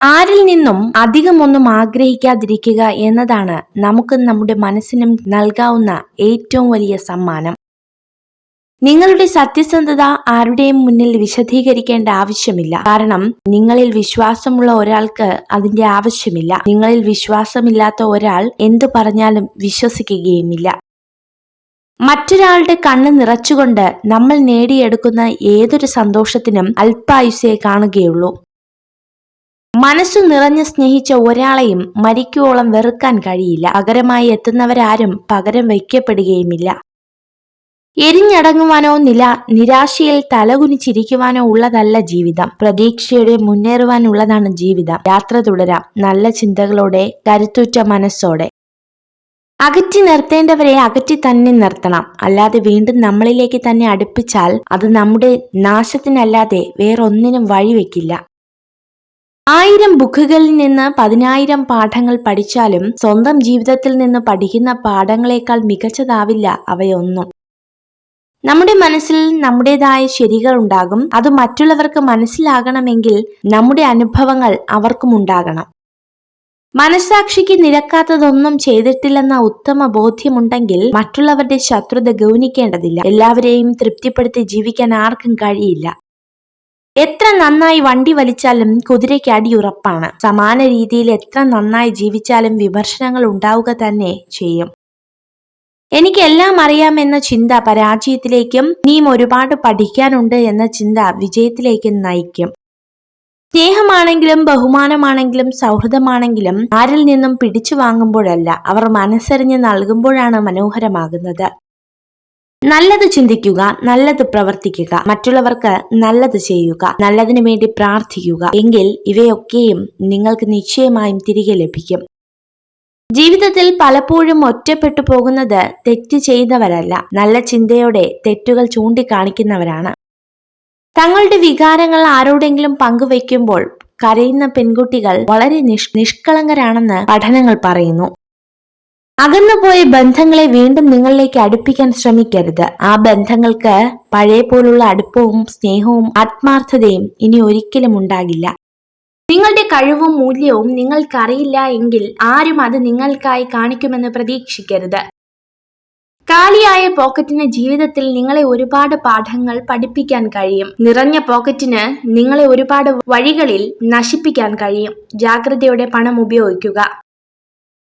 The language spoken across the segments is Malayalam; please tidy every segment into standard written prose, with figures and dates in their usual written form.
ആരിൽ നിന്നും അധികമൊന്നും ആഗ്രഹിക്കാതിരിക്കുക എന്നതാണ് നമുക്ക് നമ്മുടെ മനസ്സിനും നൽകാവുന്ന ഏറ്റവും വലിയ സമ്മാനം. നിങ്ങളുടെ സത്യസന്ധത ആരുടെയും മുന്നിൽ വിശദീകരിക്കേണ്ട ആവശ്യമില്ല. കാരണം നിങ്ങളിൽ വിശ്വാസമുള്ള ഒരാൾക്ക് അതിന്റെ ആവശ്യമില്ല. നിങ്ങളിൽ വിശ്വാസമില്ലാത്ത ഒരാൾ എന്തു പറഞ്ഞാലും വിശ്വസിക്കുകയുമില്ല. മറ്റൊരാളുടെ കണ്ണ് നിറച്ചുകൊണ്ട് നമ്മൾ നേടിയെടുക്കുന്ന ഏതൊരു സന്തോഷത്തിനും അല്പായുസ്സേ കാണുകയുള്ളൂ. മനസ്സു നിറഞ്ഞ് സ്നേഹിച്ച ഒരാളെയും മരിക്കുവോളം വെറുക്കാൻ കഴിയില്ല. പകരമായി എത്തുന്നവരാരും പകരം വയ്ക്കപ്പെടുകയുമില്ല. എരിഞ്ഞടങ്ങുവാനോ നിരാശയിൽ തലകുനിച്ചിരിക്കുവാനോ ഉള്ളതല്ല ജീവിതം. പ്രതീക്ഷയോടെ മുന്നേറുവാനുള്ളതാണ് ജീവിതം. യാത്ര തുടരാം നല്ല ചിന്തകളോടെ, കരുത്തുറ്റ മനസ്സോടെ. അകറ്റി നിർത്തേണ്ടവരെ അകറ്റി തന്നെ നിർത്തണം. അല്ലാതെ വീണ്ടും നമ്മളിലേക്ക് തന്നെ അടുപ്പിച്ചാൽ അത് നമ്മുടെ നാശത്തിനല്ലാതെ വേറൊന്നിനും വഴിവെക്കില്ല. 1000 ബുക്കുകളിൽ നിന്ന് 10,000 പാഠങ്ങൾ പഠിച്ചാലും സ്വന്തം ജീവിതത്തിൽ നിന്ന് പഠിക്കുന്ന പാഠങ്ങളെക്കാൾ മികച്ചതാവില്ല അവയൊന്നും. നമ്മുടെ മനസ്സിൽ നമ്മുടേതായ ശരികൾ ഉണ്ടാകും. അത് മറ്റുള്ളവർക്ക് മനസ്സിലാകണമെങ്കിൽ നമ്മുടെ അനുഭവങ്ങൾ അവർക്കും ഉണ്ടാകണം. മനസ്സാക്ഷിക്ക് നിരക്കാത്തതൊന്നും ചെയ്തിട്ടില്ലെന്ന ഉത്തമ ബോധ്യമുണ്ടെങ്കിൽ മറ്റുള്ളവരുടെ ശത്രുത ഗൗനിക്കേണ്ടതില്ല. എല്ലാവരെയും തൃപ്തിപ്പെടുത്തി ജീവിക്കാൻ ആർക്കും കഴിയില്ല. എത്ര നന്നായി വണ്ടി വലിച്ചാലും കുതിരയ്ക്ക് അടിയുറപ്പാണ്. സമാന രീതിയിൽ എത്ര നന്നായി ജീവിച്ചാലും വിമർശനങ്ങൾ ഉണ്ടാവുക തന്നെ ചെയ്യും. എനിക്കെല്ലാം അറിയാമെന്ന ചിന്ത പരാജയത്തിലേക്കും ഇനിയും ഒരുപാട് പഠിക്കാനുണ്ട് എന്ന ചിന്ത വിജയത്തിലേക്കും നയിക്കും. സ്നേഹമാണെങ്കിലും ബഹുമാനമാണെങ്കിലും സൗഹൃദമാണെങ്കിലും ആരിൽ നിന്നും പിടിച്ചു വാങ്ങുമ്പോഴല്ല, അവർ മനസ്സറിഞ്ഞ് നൽകുമ്പോഴാണ് മനോഹരമാകുന്നത്. നല്ലത് ചിന്തിക്കുക, നല്ലത് പ്രവർത്തിക്കുക, മറ്റുള്ളവർക്ക് നല്ലത് ചെയ്യുക, നല്ലതിനു വേണ്ടി പ്രാർത്ഥിക്കുക. എങ്കിൽ ഇവയൊക്കെയും നിങ്ങൾക്ക് നിശ്ചയമായും തിരികെ ലഭിക്കും. ജീവിതത്തിൽ പലപ്പോഴും ഒറ്റപ്പെട്ടു പോകുന്നത് തെറ്റ് ചെയ്തവരല്ല, നല്ല ചിന്തയോടെ തെറ്റുകൾ ചൂണ്ടിക്കാണിക്കുന്നവരാണ്. തങ്ങളുടെ വികാരങ്ങൾ ആരോടെങ്കിലും പങ്കുവെക്കുമ്പോൾ കരയുന്ന പെൺകുട്ടികൾ വളരെ നിഷ്കളങ്കരാണെന്ന് പഠനങ്ങൾ പറയുന്നു. അകന്നുപോയ ബന്ധങ്ങളെ വീണ്ടും നിങ്ങളിലേക്ക് അടുപ്പിക്കാൻ ശ്രമിക്കരുത്. ആ ബന്ധങ്ങൾക്ക് പഴയ പോലുള്ള അടുപ്പവും സ്നേഹവും ആത്മാർത്ഥതയും ഇനി ഒരിക്കലും ഉണ്ടാകില്ല. നിങ്ങളുടെ കഴിവും മൂല്യവും നിങ്ങൾക്കറിയില്ല എങ്കിൽ ആരും അത് നിങ്ങൾക്കായി കാണിക്കുമെന്ന് പ്രതീക്ഷിക്കരുത്. കാലിയായ പോക്കറ്റിന് ജീവിതത്തിൽ നിങ്ങളെ ഒരുപാട് പാഠങ്ങൾ പഠിപ്പിക്കാൻ കഴിയും. നിറഞ്ഞ പോക്കറ്റിന് നിങ്ങളെ ഒരുപാട് വഴികളിൽ നശിപ്പിക്കാൻ കഴിയും. ജാഗ്രതയോടെ പണം ഉപയോഗിക്കുക.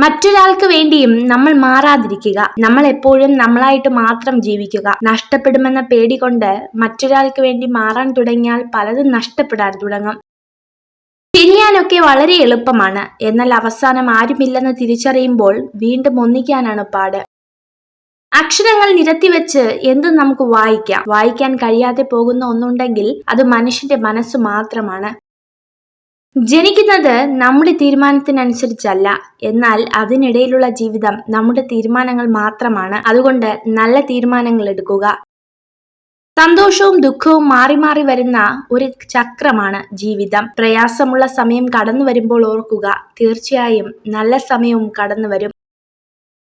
മറ്റൊരാൾക്ക് വേണ്ടിയും നമ്മൾ മാറാതിരിക്കുക. നമ്മൾ എപ്പോഴും നമ്മളായിട്ട് മാത്രം ജീവിക്കുക. നഷ്ടപ്പെടുമെന്ന പേടി കൊണ്ട് മറ്റൊരാൾക്ക് വേണ്ടി മാറാൻ തുടങ്ങിയാൽ പലതും നഷ്ടപ്പെടാൻ തുടങ്ങും. പിരിയാനൊക്കെ വളരെ എളുപ്പമാണ്. എന്നാൽ അവസാനം ആരുമില്ലെന്ന് തിരിച്ചറിയുമ്പോൾ വീണ്ടും ഒന്നിക്കാനാണ് പാട്. അക്ഷരങ്ങൾ നിരത്തിവെച്ച് എന്തും നമുക്ക് വായിക്കാം. വായിക്കാൻ കഴിയാതെ പോകുന്ന ഒന്നുണ്ടെങ്കിൽ അത് മനുഷ്യന്റെ മനസ്സ് മാത്രമാണ്. ജനിക്കുന്നത് നമ്മുടെ തീരുമാനത്തിനനുസരിച്ചല്ല, എന്നാൽ അതിനിടയിലുള്ള ജീവിതം നമ്മുടെ തീരുമാനങ്ങൾ മാത്രമാണ്. അതുകൊണ്ട് നല്ല തീരുമാനങ്ങൾ എടുക്കുക. സന്തോഷവും ദുഃഖവും മാറി മാറി വരുന്ന ഒരു ചക്രമാണ് ജീവിതം. പ്രയാസമുള്ള സമയം കടന്നു വരുമ്പോൾ ഓർക്കുക, തീർച്ചയായും നല്ല സമയവും കടന്നു വരും.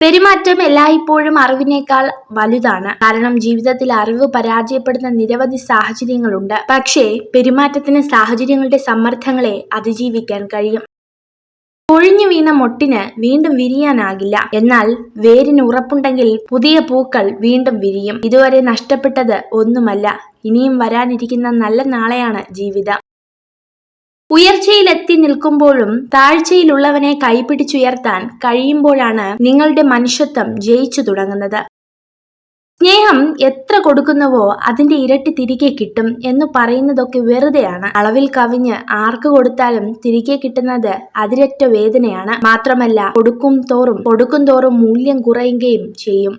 പെരുമാറ്റം എല്ലായ്പ്പോഴും അറിവിനേക്കാൾ വലുതാണ്. കാരണം ജീവിതത്തിൽ അറിവ് പരാജയപ്പെടുന്ന നിരവധി സാഹചര്യങ്ങളുണ്ട്. പക്ഷേ പെരുമാറ്റത്തിന് സാഹചര്യങ്ങളുടെ സമ്മർദ്ദങ്ങളെ അതിജീവിക്കാൻ കഴിയും. കൊഴിഞ്ഞു വീണ മൊട്ടിന് വീണ്ടും വിരിയാനാകില്ല. എന്നാൽ വേരിന് ഉറപ്പുണ്ടെങ്കിൽ പുതിയ പൂക്കൾ വീണ്ടും വിരിയും. ഇതുവരെ നഷ്ടപ്പെട്ടത് ഒന്നുമല്ല, ഇനിയും വരാനിരിക്കുന്ന നല്ല നാളെയാണ് ജീവിതം. ഉയർച്ചയിലെത്തി നിൽക്കുമ്പോഴും താഴ്ചയിലുള്ളവനെ കൈപിടിച്ചുയർത്താൻ കഴിയുമ്പോഴാണ് നിങ്ങളുടെ മനുഷ്യത്വം ജയിച്ചു തുടങ്ങുന്നത്. സ്നേഹം എത്ര കൊടുക്കുന്നുവോ അതിന്റെ ഇരട്ടി തിരികെ കിട്ടും എന്ന് പറയുന്നതൊക്കെ വെറുതെയാണ്. അളവിൽ കവിഞ്ഞ് ആർക്ക് കൊടുത്താലും തിരികെ കിട്ടുന്നത് അതിരറ്റ വേദനയാണ്. മാത്രമല്ല കൊടുക്കും തോറും മൂല്യം കുറയുകയും ചെയ്യും.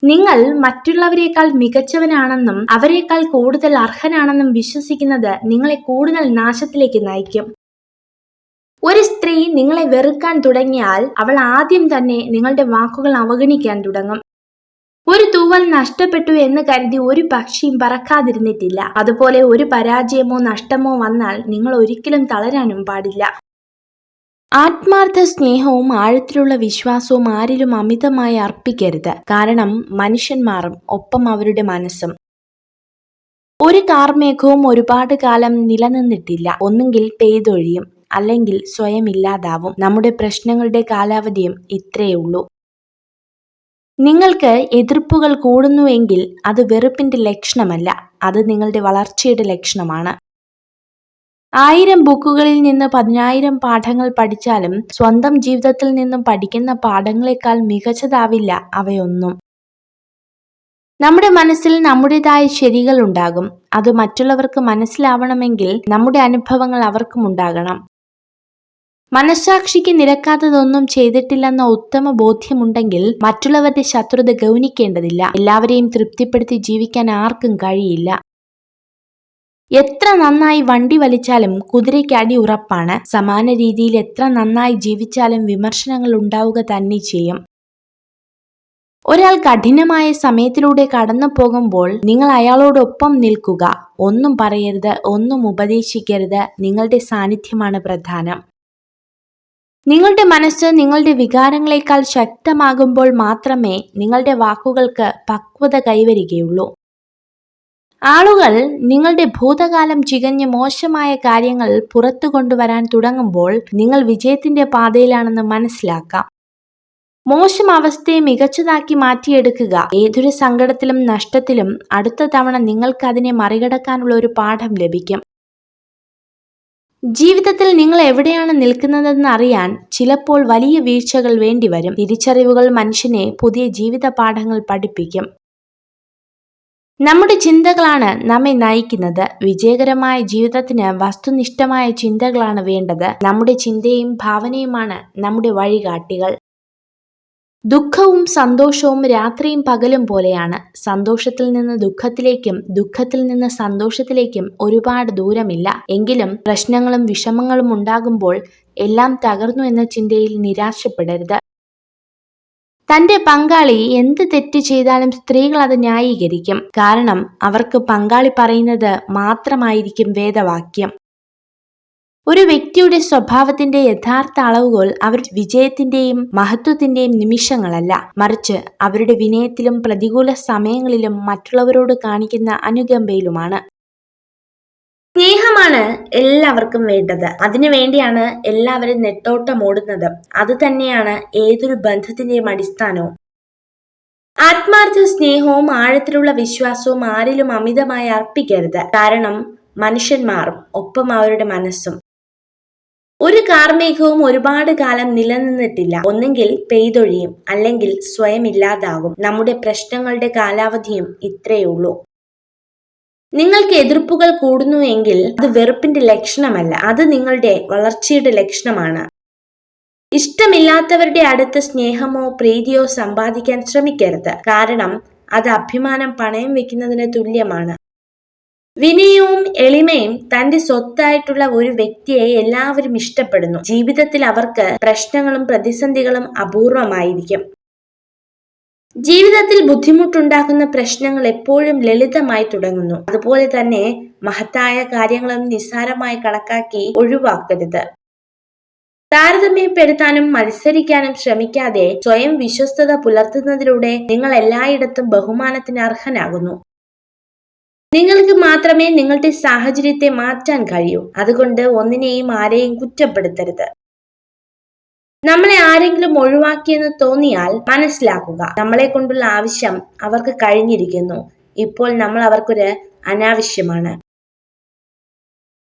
നിങ്ങൾ മറ്റുള്ളവരെക്കാൾ മികച്ചവനാണെന്നും അവരെക്കാൾ കൂടുതൽ അർഹനാണെന്നും വിശ്വസിക്കുന്നത് നിങ്ങളെ കൂടുതൽ നാശത്തിലേക്ക് നയിക്കും. ഒരു സ്ത്രീ നിങ്ങളെ വെറുക്കാൻ തുടങ്ങിയാൽ അവൾ ആദ്യം തന്നെ നിങ്ങളുടെ വാക്കുകൾ അവഗണിക്കാൻ തുടങ്ങും. ഒരു തൂവൽ നഷ്ടപ്പെട്ടു എന്ന് കരുതി ഒരു പക്ഷിയും പറക്കാതിരുന്നിട്ടില്ല. അതുപോലെ ഒരു പരാജയമോ നഷ്ടമോ വന്നാൽ നിങ്ങൾ ഒരിക്കലും തളരാനും പാടില്ല. ആത്മാർത്ഥ സ്നേഹവും ആഴത്തിലുള്ള വിശ്വാസവും ആരിലും അമിതമായി അർപ്പിക്കരുത്. കാരണം മനുഷ്യൻ മാറും, ഒപ്പം അവരുടെ മനസ്സും. ഒരു കാർമേഘവും ഒരുപാട് കാലം നിലനിന്നിട്ടില്ല. ഒന്നുകിൽ പെയ്തൊഴിയും, അല്ലെങ്കിൽ സ്വയം ഇല്ലാതാവും. നമ്മുടെ പ്രശ്നങ്ങളുടെ കാലാവധിയും ഇത്രയേ ഉള്ളൂ. നിങ്ങൾക്ക് എതിർപ്പുകൾ കൂടുന്നുവെങ്കിൽ അത് വെറുപ്പിന്റെ ലക്ഷണമല്ല, അത് നിങ്ങളുടെ വളർച്ചയുടെ ലക്ഷണമാണ്. 1000 ബുക്കുകളിൽ നിന്ന് 10,000 പാഠങ്ങൾ പഠിച്ചാലും സ്വന്തം ജീവിതത്തിൽ നിന്നും പഠിക്കുന്ന പാഠങ്ങളെക്കാൾ മികച്ചതാവില്ല അവയൊന്നും. നമ്മുടെ മനസ്സിൽ നമ്മുടേതായ ശരികൾ ഉണ്ടാകും. അത് മറ്റുള്ളവർക്ക് മനസ്സിലാവണമെങ്കിൽ നമ്മുടെ അനുഭവങ്ങൾ അവർക്കും ഉണ്ടാകണം. മനസ്സാക്ഷിക്ക് നിരക്കാത്തതൊന്നും ചെയ്തിട്ടില്ലെന്ന ഉത്തമ ബോധ്യമുണ്ടെങ്കിൽ മറ്റുള്ളവരുടെ ശത്രുത ഗൗനിക്കേണ്ടതില്ല. എല്ലാവരെയും തൃപ്തിപ്പെടുത്തി ജീവിക്കാൻ ആർക്കും കഴിയില്ല. എത്ര നന്നായി വണ്ടി വലിച്ചാലും കുതിരയ്ക്ക് അടി ഉറപ്പാണ്. സമാന രീതിയിൽ എത്ര നന്നായി ജീവിച്ചാലും വിമർശനങ്ങൾ ഉണ്ടാവുക തന്നെ ചെയ്യും. ഒരാൾ കഠിനമായ സമയത്തിലൂടെ കടന്നു പോകുമ്പോൾ നിങ്ങൾ അയാളോടൊപ്പം നിൽക്കുക. ഒന്നും പറയരുത്, ഒന്നും ഉപദേശിക്കരുത്. നിങ്ങളുടെ സാന്നിധ്യമാണ് പ്രധാനം. നിങ്ങളുടെ മനസ്സ് നിങ്ങളുടെ വികാരങ്ങളെക്കാൾ ശക്തമാകുമ്പോൾ മാത്രമേ നിങ്ങളുടെ വാക്കുകൾക്ക് പക്വത കൈവരികയുള്ളൂ. ആളുകൾ നിങ്ങളുടെ ഭൂതകാലം ചികഞ്ഞ് മോശമായ കാര്യങ്ങൾ പുറത്തു കൊണ്ടുവരാൻ തുടങ്ങുമ്പോൾ നിങ്ങൾ വിജയത്തിന്റെ പാതയിലാണെന്ന് മനസ്സിലാക്കാം. മോശം അവസ്ഥയെ മികച്ചതാക്കി മാറ്റിയെടുക്കുക. ഏതൊരു സങ്കടത്തിലും നഷ്ടത്തിലും അടുത്ത തവണ നിങ്ങൾക്ക് അതിനെ മറികടക്കാനുള്ള ഒരു പാഠം ലഭിക്കും. ജീവിതത്തിൽ നിങ്ങൾ എവിടെയാണ് നിൽക്കുന്നതെന്ന് അറിയാൻ ചിലപ്പോൾ വലിയ വീഴ്ചകൾ വേണ്ടിവരും. തിരിച്ചറിവുകൾ മനുഷ്യനെ പുതിയ ജീവിത പാഠങ്ങൾ പഠിപ്പിക്കും. നമ്മുടെ ചിന്തകളാണ് നമ്മെ നയിക്കുന്നത്. വിജയകരമായ ജീവിതത്തിന് വസ്തുനിഷ്ഠമായ ചിന്തകളാണ് വേണ്ടത്. നമ്മുടെ ചിന്തയും ഭാവനയുമാണ് നമ്മുടെ വഴികാട്ടികൾ. ദുഃഖവും സന്തോഷവും രാത്രിയും പകലും പോലെയാണ്. സന്തോഷത്തിൽ നിന്ന് ദുഃഖത്തിലേക്കും ദുഃഖത്തിൽ നിന്ന് സന്തോഷത്തിലേക്കും ഒരുപാട് ദൂരമില്ല. എങ്കിലും പ്രശ്നങ്ങളും വിഷമങ്ങളും ഉണ്ടാകുമ്പോൾ എല്ലാം തകർന്നു എന്ന ചിന്തയിൽ നിരാശപ്പെടരുത്. തന്റെ പങ്കാളി എന്ത് തെറ്റ് ചെയ്താലും സ്ത്രീകൾ അത് ന്യായീകരിക്കും. കാരണം അവർക്ക് പങ്കാളി പറയുന്നത് മാത്രമായിരിക്കും വേദവാക്യം. ഒരു വ്യക്തിയുടെ സ്വഭാവത്തിന്റെ യഥാർത്ഥ അളവുകോൽ അവർ വിജയത്തിന്റെയും മഹത്വത്തിന്റെയും നിമിഷങ്ങളല്ല, മറിച്ച് അവരുടെ വിനയത്തിലും പ്രതികൂല സമയങ്ങളിലും മറ്റുള്ളവരോട് കാണിക്കുന്ന അനുകമ്പയിലുമാണ്. സ്നേഹമാണ് എല്ലാവർക്കും വേണ്ടത്. അതിനു വേണ്ടിയാണ് എല്ലാവരും നെട്ടോട്ടം ഓടുന്നത്. അത് തന്നെയാണ് ഏതൊരു ബന്ധത്തിന്റെയും അടിസ്ഥാനവും. ആത്മാർത്ഥ സ്നേഹവും ആഴത്തിലുള്ള വിശ്വാസവും ആരിലും അമിതമായി അർപ്പിക്കരുത്. കാരണം മനുഷ്യൻ മാറും, ഒപ്പം അവരുടെ മനസ്സും. ഒരു കാർമേഘവും ഒരുപാട് കാലം നിലനിന്നിട്ടില്ല. ഒന്നെങ്കിൽ പെയ്തൊഴിയും, അല്ലെങ്കിൽ സ്വയം ഇല്ലാതാകും. നമ്മുടെ പ്രശ്നങ്ങളുടെ കാലാവധിയും ഇത്രയേ ഉള്ളൂ. നിങ്ങൾക്ക് എതിർപ്പുകൾ കൂടുന്നു എങ്കിൽ അത് വെറുപ്പിന്റെ ലക്ഷണമല്ല, അത് നിങ്ങളുടെ വളർച്ചയുടെ ലക്ഷണമാണ്. ഇഷ്ടമില്ലാത്തവരുടെ അടുത്ത് സ്നേഹമോ പ്രീതിയോ സമ്പാദിക്കാൻ ശ്രമിക്കരുത്. കാരണം അത് അഭിമാനം പണയം വെക്കുന്നതിന് തുല്യമാണ്. വിനയവും എളിമയും തന്റെ സ്വത്തായിട്ടുള്ള ഒരു വ്യക്തിയെ എല്ലാവരും ഇഷ്ടപ്പെടുന്നു. ജീവിതത്തിൽ അവർക്ക് പ്രശ്നങ്ങളും പ്രതിസന്ധികളും അപൂർവമായിരിക്കും. ജീവിതത്തിൽ ബുദ്ധിമുട്ടുണ്ടാക്കുന്ന പ്രശ്നങ്ങൾ എപ്പോഴും ലളിതമായി തുടങ്ങുന്നു. അതുപോലെ തന്നെ മഹത്തായ കാര്യങ്ങളും നിസ്സാരമായി കണക്കാക്കി ഒഴിവാക്കരുത്. താരതമ്യപ്പെടുത്താനും മത്സരിക്കാനും ശ്രമിക്കാതെ സ്വയം വിശ്വസ്തത പുലർത്തുന്നതിലൂടെ നിങ്ങൾ എല്ലായിടത്തും ബഹുമാനത്തിന് അർഹനാകുന്നു. നിങ്ങൾക്ക് മാത്രമേ നിങ്ങളുടെ സാഹചര്യത്തെ മാറ്റാൻ കഴിയൂ. അതുകൊണ്ട് ഒന്നിനെയും ആരെയും കുറ്റപ്പെടുത്തരുത്. നമ്മളെ ആരെങ്കിലും ഒഴിവാക്കിയെന്ന് തോന്നിയാൽ മനസ്സിലാക്കുക, നമ്മളെ കൊണ്ടുള്ള ആവശ്യം അവർക്ക് കഴിഞ്ഞിരിക്കുന്നു. ഇപ്പോൾ നമ്മൾ അവർക്കൊരു അനാവശ്യമാണ്.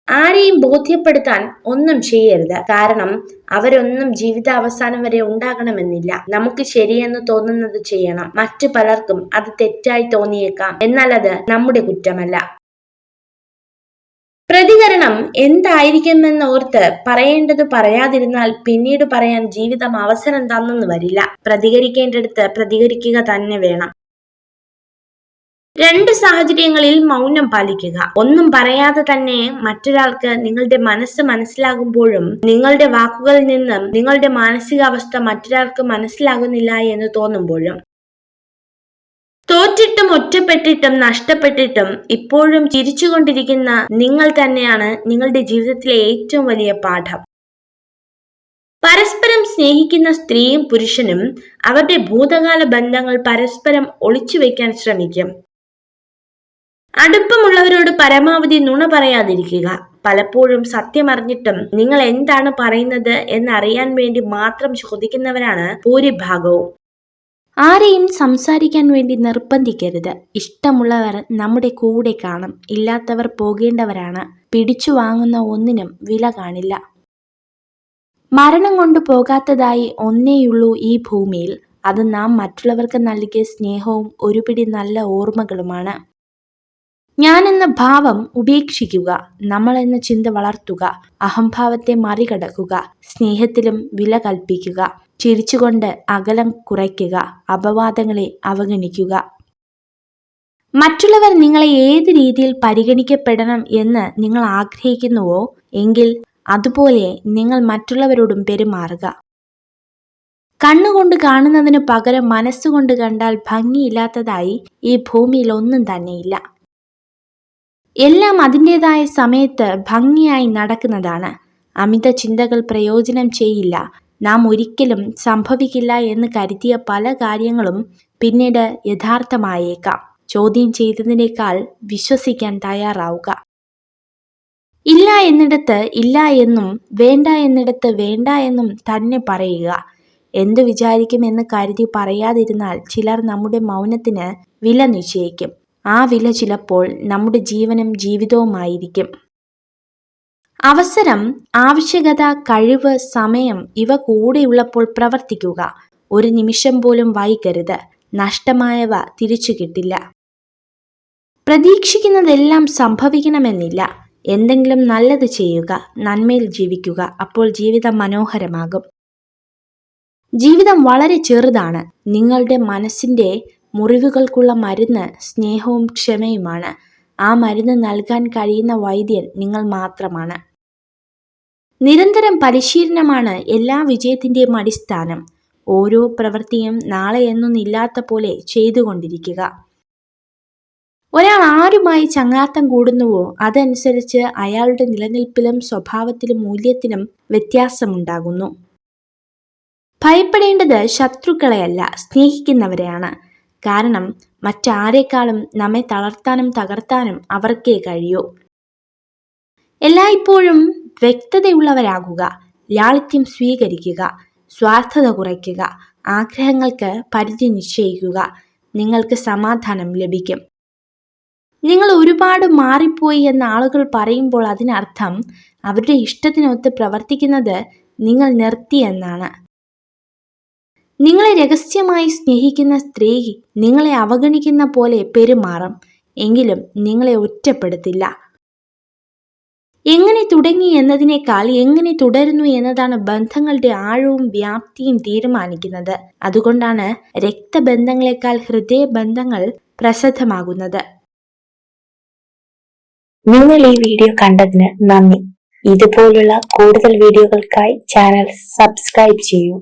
ആരെയും ബോധ്യപ്പെടുത്താൻ ഒന്നും ചെയ്യരുത്. കാരണം അവരൊന്നും ജീവിതാവസാനം വരെ ഉണ്ടാകണമെന്നില്ല. നമുക്ക് ശരിയെന്ന് തോന്നുന്നത് ചെയ്യണം. മറ്റു പലർക്കും അത് തെറ്റായി തോന്നിയേക്കാം, എന്നാൽ അത് നമ്മുടെ കുറ്റമല്ല. പ്രതികരണം എന്തായിരിക്കുമെന്നോർത്ത് പറയേണ്ടത് പറയാതിരുന്നാൽ പിന്നീട് പറയാൻ ജീവിതം അവസരം തന്നെന്ന് വരില്ല. പ്രതികരിക്കേണ്ടടുത്ത് പ്രതികരിക്കുക തന്നെ വേണം. 2 സാഹചര്യങ്ങളിൽ മൗനം പാലിക്കുക. ഒന്നും പറയാതെ തന്നെ മറ്റൊരാൾക്ക് നിങ്ങളുടെ മനസ്സ് മനസ്സിലാകുമ്പോഴും നിങ്ങളുടെ വാക്കുകളിൽ നിന്നും നിങ്ങളുടെ മാനസികാവസ്ഥ മറ്റൊരാൾക്ക് മനസ്സിലാകുന്നില്ല എന്ന് തോന്നുമ്പോഴും. തോറ്റിട്ടും ഒറ്റപ്പെട്ടിട്ടും നഷ്ടപ്പെട്ടിട്ടും ഇപ്പോഴും ചിരിച്ചുകൊണ്ടിരിക്കുന്ന നിങ്ങൾ തന്നെയാണ് നിങ്ങളുടെ ജീവിതത്തിലെ ഏറ്റവും വലിയ പാഠം. പരസ്പരം സ്നേഹിക്കുന്ന സ്ത്രീയും പുരുഷനും അവരുടെ ഭൂതകാല ബന്ധങ്ങൾ പരസ്പരം ഒളിച്ചു വെക്കാൻ ശ്രമിക്കും. അടുപ്പമുള്ളവരോട് പരമാവധി നുണ പറയാതിരിക്കുക. പലപ്പോഴും സത്യമറിഞ്ഞിട്ടും നിങ്ങൾ എന്താണ് പറയുന്നത് എന്നറിയാൻ വേണ്ടി മാത്രം ചോദിക്കുന്നവരാണ് ഭൂരിഭാഗവും. ആരെയും സംസാരിക്കാൻ വേണ്ടി നിർബന്ധിക്കരുത്. ഇഷ്ടമുള്ളവർ നമ്മുടെ കൂടെ കാണും, ഇല്ലാത്തവർ പോകേണ്ടവരാണ്. പിടിച്ചു വാങ്ങുന്ന ഒന്നിനും വില കാണില്ല. മരണം കൊണ്ട് പോകാത്തതായി ഒന്നേയുള്ളൂ ഈ ഭൂമിയിൽ. അത് നാം മറ്റുള്ളവർക്ക് നൽകിയ സ്നേഹവും ഒരുപിടി നല്ല ഓർമ്മകളുമാണ്. ഞാനെന്ന ഭാവം ഉപേക്ഷിക്കുക. നമ്മൾ എന്ന ചിന്ത വളർത്തുക. അഹംഭാവത്തെ മറികടക്കുക. സ്നേഹത്തിലും വില കൽപ്പിക്കുക. ചിരിച്ചുകൊണ്ട് അകലം കുറയ്ക്കുക. അപവാദങ്ങളെ അവഗണിക്കുക. മറ്റുള്ളവർ നിങ്ങളെ ഏത് രീതിയിൽ പരിഗണിക്കപ്പെടണം എന്ന് നിങ്ങൾ ആഗ്രഹിക്കുന്നുവോ എങ്കിൽ അതുപോലെ നിങ്ങൾ മറ്റുള്ളവരോടും പെരുമാറുക. കണ്ണുകൊണ്ട് കാണുന്നതിന് പകരം മനസ്സുകൊണ്ട് കണ്ടാൽ ഭംഗിയില്ലാത്തതായി ഈ ഭൂമിയിൽ ഒന്നും തന്നെയില്ല. എല്ലാം അതിൻ്റെതായ സമയത്ത് ഭംഗിയായി നടക്കുന്നതാണ്. അമിത ചിന്തകൾ പ്രയോജനം ചെയ്യില്ല. നാം ഒരിക്കലും സംഭവിക്കില്ല എന്ന് കരുതിയ പല കാര്യങ്ങളും പിന്നീട് യഥാർത്ഥമായേക്കാം. ചോദ്യം ചെയ്തതിനേക്കാൾ വിശ്വസിക്കാൻ തയ്യാറാവുക. ഇല്ല എന്നിടത്ത് ഇല്ല എന്നും വേണ്ട എന്നിടത്ത് വേണ്ട എന്നും തന്നെ പറയുക. എന്തു വിചാരിക്കുമെന്ന് കരുതി പറയാതിരുന്നാൽ ചിലർ നമ്മുടെ മൗനത്തിന് വില നിശ്ചയിക്കും. ആ വില ചിലപ്പോൾ നമ്മുടെ ജീവനും ജീവിതവുമായിരിക്കും. അവസരം, ആവശ്യകത, കഴിവ്, സമയം ഇവ കൂടെയുള്ളപ്പോൾ പ്രവർത്തിക്കുക. ഒരു നിമിഷം പോലും വൈകരുത്. നഷ്ടമായവ തിരിച്ചു കിട്ടില്ല. പ്രതീക്ഷിക്കുന്നതെല്ലാം സംഭവിക്കണമെന്നില്ല. എന്തെങ്കിലും നല്ലത് ചെയ്യുക, നന്മയിൽ ജീവിക്കുക. അപ്പോൾ ജീവിതം മനോഹരമാകും. ജീവിതം വളരെ ചെറുതാണ്. നിങ്ങളുടെ മനസ്സിൻ്റെ മുറിവുകൾക്കുള്ള മരുന്ന് സ്നേഹവും ക്ഷമയുമാണ്. ആ മരുന്ന് നൽകാൻ കഴിയുന്ന വൈദ്യൻ നിങ്ങൾ മാത്രമാണ്. നിരന്തരം പരിശീലനമാണ് എല്ലാ വിജയത്തിൻ്റെയും അടിസ്ഥാനം. ഓരോ പ്രവൃത്തിയും നാളെ എന്നൊന്നില്ലാത്ത പോലെ ചെയ്തുകൊണ്ടിരിക്കുക. ഒരാൾ ആരുമായി ചങ്ങാത്തം കൂടുന്നുവോ അതനുസരിച്ച് അയാളുടെ നിലനിൽപ്പിലും സ്വഭാവത്തിലും മൂല്യത്തിലും വ്യത്യാസമുണ്ടാകുന്നു. ഭയപ്പെടേണ്ടത് ശത്രുക്കളെയല്ല, സ്നേഹിക്കുന്നവരെയാണ്. കാരണം മറ്റാരേക്കാളും നമ്മെ തളർത്താനും തകർത്താനും അവർക്കേ കഴിയൂ. എല്ലായ്പ്പോഴും വ്യക്തതയുള്ളവരാകുക. ലാളിത്യം സ്വീകരിക്കുക. സ്വാർത്ഥത കുറയ്ക്കുക. ആഗ്രഹങ്ങൾക്ക് പരിധി നിശ്ചയിക്കുക. നിങ്ങൾക്ക് സമാധാനം ലഭിക്കും. നിങ്ങൾ ഒരുപാട് മാറിപ്പോയി എന്ന് ആളുകൾ പറയുമ്പോൾ അതിനർത്ഥം അവരുടെ ഇഷ്ടത്തിനൊത്ത് പ്രവർത്തിക്കുന്നത് നിങ്ങൾ നിർത്തി എന്നാണ്. നിങ്ങളെ രഹസ്യമായി സ്നേഹിക്കുന്ന സ്ത്രീ നിങ്ങളെ അവഗണിക്കുന്ന പോലെ പെരുമാറും. എങ്കിലും നിങ്ങളെ ഒറ്റപ്പെടുത്തില്ല. എങ്ങനെ തുടങ്ങി എന്നതിനേക്കാൾ എങ്ങനെ തുടരുന്നു എന്നതാണ് ബന്ധങ്ങളുടെ ആഴവും വ്യാപ്തിയും തീരുമാനിക്കുന്നത്. അതുകൊണ്ടാണ് രക്തബന്ധങ്ങളെക്കാൾ ഹൃദയബന്ധങ്ങൾ പ്രസിദ്ധമാകുന്നത്. നിങ്ങൾ ഈ വീഡിയോ കണ്ടതിന് നന്ദി. ഇതുപോലുള്ള കൂടുതൽ വീഡിയോകൾക്കായി ചാനൽ സബ്സ്ക്രൈബ് ചെയ്യൂ.